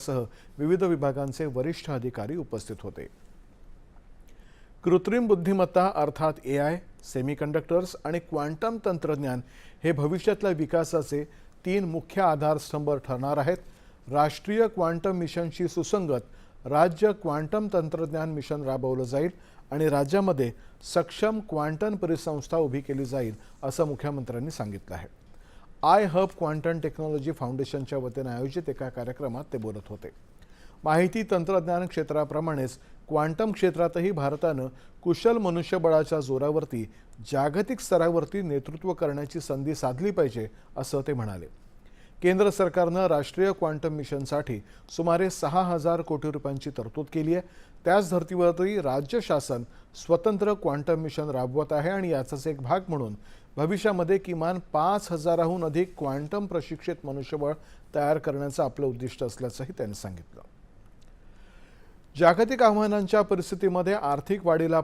सह विविध विभागांचे वरिष्ठ अधिकारी उपस्थित होते। कृत्रिम बुद्धिमत्ता अर्थात एआय, सेमीकंडक्टर्स आणि क्वांटम तंत्रज्ञान हे भविष्यातल्या विकासाचे 3 मुख्य आधारस्तंभ ठरणार आहेत। राष्ट्रीय क्वांटम मिशनशी सुसंगत राज्य क्वांटम तंत्रज्ञान मिशन राबवलं जाईल आणि राज्यामध्ये सक्षम क्वांटम परिसंस्था उभी केली जाईल असं मुख्यमंत्र्यांनी सांगितलं आहे। आय हब क्वांटम टेक्नॉलॉजी फाउंडेशनच्या वतीने आयोजित एका कार्यक्रमात ते बोलत होते। माहिती तंत्रज्ञान क्षेत्राप्रमाणेच क्वांटम क्षेत्रातही भारतानं कुशल मनुष्यबळाच्या जोरावरती जागतिक स्तरावरती नेतृत्व करण्याची संधी साधली पाहिजे असं ते म्हणाले। केंद्र सरकारनं राष्ट्रीय क्वांटम मिशनसाठी सुमारे 6,000 कोटी रुपयांची तरतूद केली आहे। त्याच धर्तीवरती राज्य शासन स्वतंत्र क्वांटम मिशन राबवत आहे आणि याचाच एक भाग म्हणून भविष्यामध्ये किमान 5,000हून अधिक क्वांटम प्रशिक्षित मनुष्यबळ तयार करण्याचं आपलं उद्दिष्ट असल्याचंही त्यांनी सांगितलं। जागतिक आव्हानांच्या परिस्थितीमध्ये आर्थिक वाढीला